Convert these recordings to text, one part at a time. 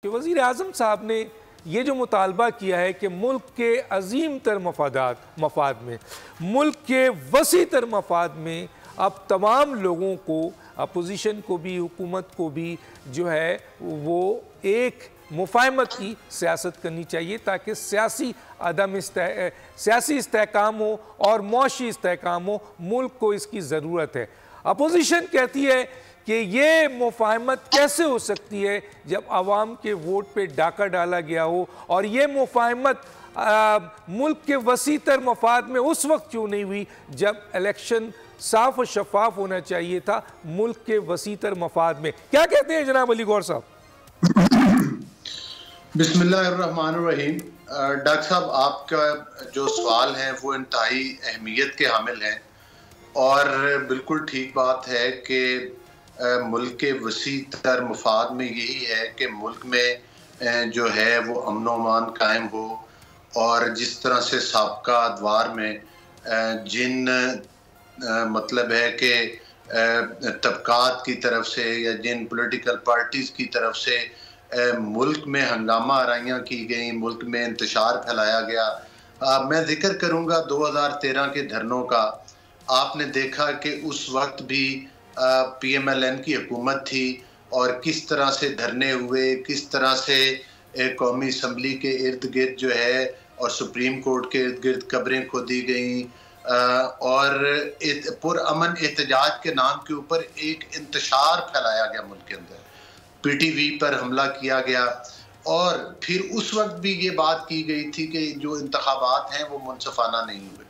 कि वज़ीर आज़म साहब ने ये जो मुतालबा किया है कि मुल्क के अजीम तर मफाद में, मुल्क के वसी तर मफाद में अब तमाम लोगों को, अपोजिशन को भी, हुकूमत को भी जो है वो एक मुफाहमत की सियासत करनी चाहिए ताकि सियासी इस्तेहकाम हो और मुआशी इस्तेहकाम हो। मुल्क को इसकी ज़रूरत है। अपोजिशन कहती है कि ये मुफाहमत कैसे हो सकती है जब आवाम के वोट पे डाका डाला गया हो, और ये मुफाहमत मुल्क के वसी तर मफाद में उस वक्त क्यों नहीं हुई जब इलेक्शन साफ और शफाफ होना चाहिए था मुल्क के वसी तर मफाद में। क्या कहते हैं जनाब अली गौर साहब? बिस्मिल्लाहिर्रहमानिर्रहीम। डॉक्टर साहब, आपका जो सवाल है वो इंतहाई अहमियत के हामिल हैं और बिल्कुल ठीक बात है कि मुल्क के वसी तर मफाद में यही है कि मुल्क में जो है वो अमन अमान कायम हो, और जिस तरह से साबका अदवार में जिन मतलब है कि तबकात की तरफ से या जिन पॉलिटिकल पार्टीज़ की तरफ से मुल्क में हंगामा आराइयाँ की गई, मुल्क में इंतशार फैलाया गया। मैं जिक्र करूँगा 2013 के धरनों का। आपने देखा कि उस वक्त भी PMLN की हुकूमत थी और किस तरह से धरने हुए, किस तरह से कौमी असम्बली के इर्द गिर्द जो है और सुप्रीम कोर्ट के इर्द गिर्द कब्रें खोदी गई और पुरअमन एहतजाज के नाम के ऊपर एक इंतशार फैलाया गया मुल्क के अंदर। PTV पर हमला किया गया और फिर उस वक्त भी ये बात की गई थी कि जो इंतखाबात हैं वो मुनसफाना नहीं हुए।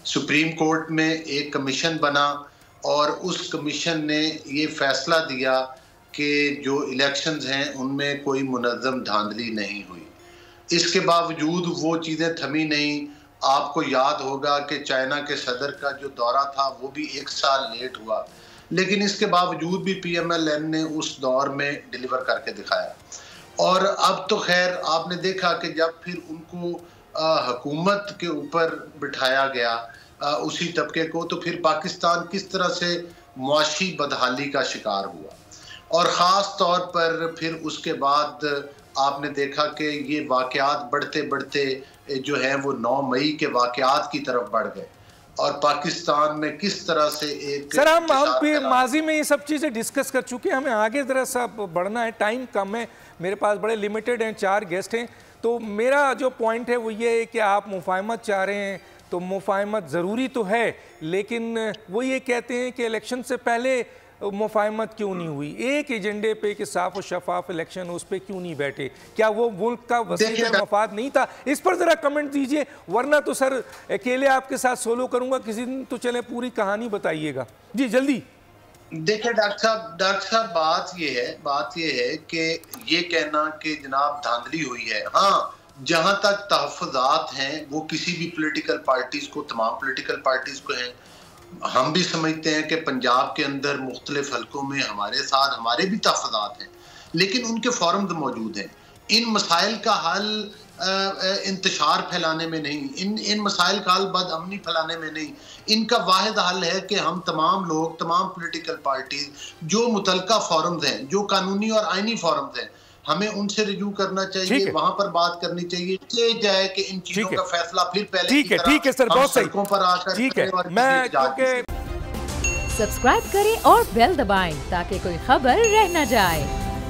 सुप्रीम कोर्ट में एक कमीशन बना और उस कमीशन ने ये फैसला दिया कि जो इलेक्शंस हैं उनमें कोई मुनज़्ज़म धांधली नहीं हुई। इसके बावजूद वो चीज़ें थमी नहीं। आपको याद होगा कि चाइना के सदर का जो दौरा था वो भी 1 साल लेट हुआ, लेकिन इसके बावजूद भी PMLN ने उस दौर में डिलीवर करके दिखाया। और अब तो खैर आपने देखा कि जब फिर उनको हुकूमत के ऊपर बिठाया गया उसी तबके को, तो फिर पाकिस्तान किस तरह से मुआशी बदहाली का शिकार हुआ। और ख़ास तौर पर फिर उसके बाद आपने देखा कि ये वाक़यात बढ़ते बढ़ते जो है वो 9 मई के वाक़यात की तरफ बढ़ गए और पाकिस्तान में किस तरह से एक सर हम माजी में ये सब चीज़ें डिस्कस कर चुके हैं, हमें आगे ज़रा सा बढ़ना है, टाइम कम है मेरे पास, बड़े लिमिटेड हैं, 4 गेस्ट हैं। तो मेरा जो पॉइंट है वो ये है कि आप मुफाहमत चाह रहे हैं तो मुफाहमत ज़रूरी तो है, लेकिन वो ये कहते हैं कि इलेक्शन से पहले मुफाहमत क्यों नहीं हुई, एक एजेंडे पे कि साफ और शफाफ इलेक्शन, उस पर क्यों नहीं बैठे? क्या वो मुल्क का वसी मफाद नहीं था? इस पर ज़रा कमेंट दीजिए, वरना तो सर अकेले आपके साथ सोलो करूँगा किसी दिन, तो चले पूरी कहानी बताइएगा जी जल्दी। देखिए डॉक्टर साहब बात ये है कि ये कहना कि जनाब धांधली हुई है, हाँ, जहाँ तक तहफ़्फ़ुज़ात हैं वो किसी भी पॉलिटिकल पार्टीज़ को, तमाम पॉलिटिकल पार्टीज़ को हैं। हम भी समझते हैं कि पंजाब के अंदर मुख्तलिफ हलकों में हमारे साथ हमारे भी तहफ़्फ़ुज़ात हैं, लेकिन उनके फ़ोरम्स मौजूद हैं। इन मसाइल का हल इंतशार फैलाने में नहीं, इन मसाइल का हल बदअमनी फैलाने में नहीं। इनका वाहिद हल है कि हम तमाम लोग, तमाम पॉलिटिकल पार्टीज जो मुतलका फ़ोरम्स हैं, जो कानूनी और आइनी फ़ोरम्स हैं, हमें उनसे रिव्यू करना चाहिए, वहां पर बात करनी चाहिए जाए कि इन चीजों का फैसला फिर पहले की तरह सर, बहुत सही, सड़कों पर आकर ठीक है। मैं सब्सक्राइब करें और बेल दबाएं ताकि कोई खबर रह न जाए।